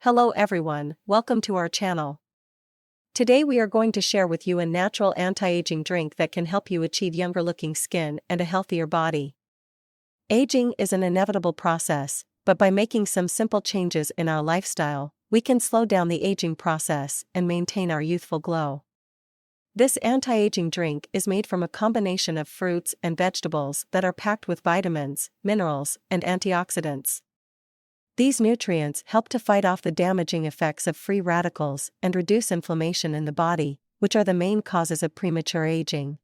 Hello everyone, welcome to our channel. Today we are going to share with you a natural anti-aging drink that can help you achieve younger looking skin and a healthier body. Aging is an inevitable process, but by making some simple changes in our lifestyle, we can slow down the aging process and maintain our youthful glow. This anti-aging drink is made from a combination of fruits and vegetables that are packed with vitamins, minerals, and antioxidants. These nutrients help to fight off the damaging effects of free radicals and reduce inflammation in the body, which are the main causes of premature aging.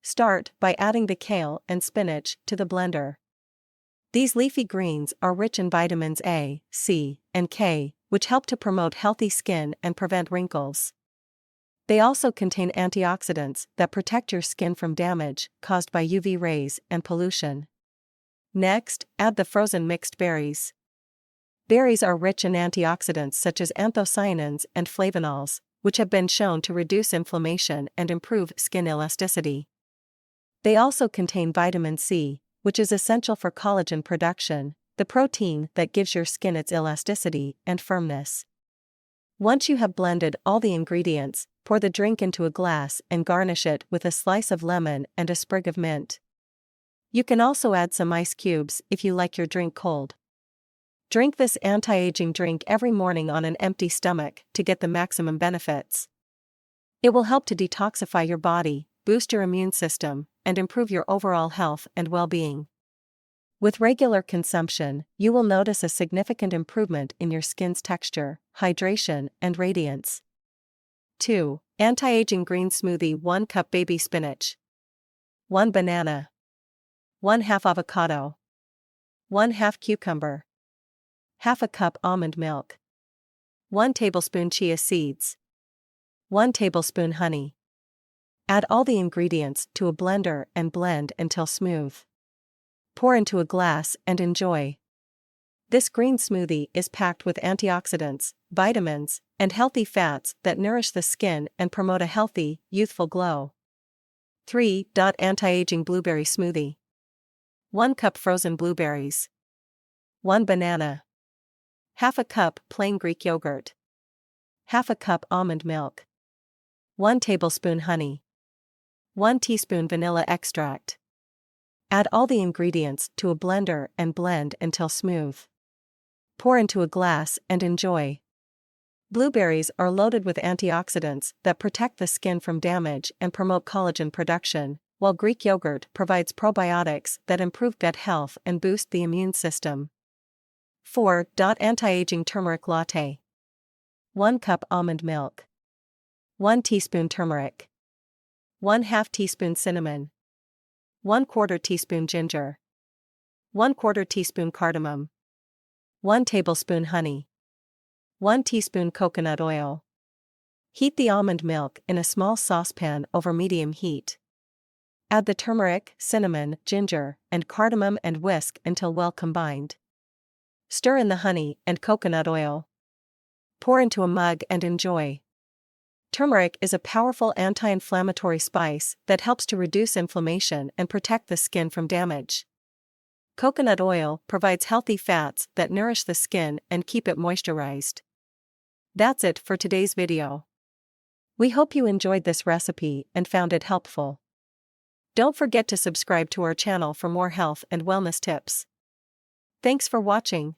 Start by adding the kale and spinach to the blender. These leafy greens are rich in vitamins A, C, and K, which help to promote healthy skin and prevent wrinkles. They also contain antioxidants that protect your skin from damage caused by UV rays and pollution. Next, add the frozen mixed berries. Berries are rich in antioxidants such as anthocyanins and flavonols, which have been shown to reduce inflammation and improve skin elasticity. They also contain vitamin C, which is essential for collagen production, the protein that gives your skin its elasticity and firmness. Once you have blended all the ingredients, pour the drink into a glass and garnish it with a slice of lemon and a sprig of mint. You can also add some ice cubes if you like your drink cold. Drink this anti-aging drink every morning on an empty stomach to get the maximum benefits. It will help to detoxify your body, boost your immune system, and improve your overall health and well-being. With regular consumption, you will notice a significant improvement in your skin's texture, hydration, and radiance. 2. Anti-aging green smoothie. 1 cup baby spinach, 1 banana, 1/2 avocado, 1/2 cucumber, 1/2 cup almond milk, 1 tablespoon chia seeds, 1 tablespoon honey. Add all the ingredients to a blender and blend until smooth. Pour into a glass and enjoy. This green smoothie is packed with antioxidants, vitamins, and healthy fats that nourish the skin and promote a healthy, youthful glow. 3. Anti-aging blueberry smoothie. 1 cup frozen blueberries, 1 banana, 1/2 cup plain Greek yogurt, 1/2 cup almond milk, 1 tablespoon honey, 1 teaspoon vanilla extract. Add all the ingredients to a blender and blend until smooth. Pour into a glass and enjoy. Blueberries are loaded with antioxidants that protect the skin from damage and promote collagen production, while Greek yogurt provides probiotics that improve gut health and boost the immune system. 4. Anti-aging turmeric latte. 1 cup almond milk, 1 teaspoon turmeric, 1/2 teaspoon cinnamon, 1/4 teaspoon ginger, 1/4 teaspoon cardamom, 1 tablespoon honey, 1 teaspoon coconut oil. Heat the almond milk in a small saucepan over medium heat. Add the turmeric, cinnamon, ginger, and cardamom and whisk until well combined. Stir in the honey and coconut oil. Pour into a mug and enjoy. Turmeric is a powerful anti-inflammatory spice that helps to reduce inflammation and protect the skin from damage. Coconut oil provides healthy fats that nourish the skin and keep it moisturized. That's it for today's video. We hope you enjoyed this recipe and found it helpful. Don't forget to subscribe to our channel for more health and wellness tips. Thanks for watching.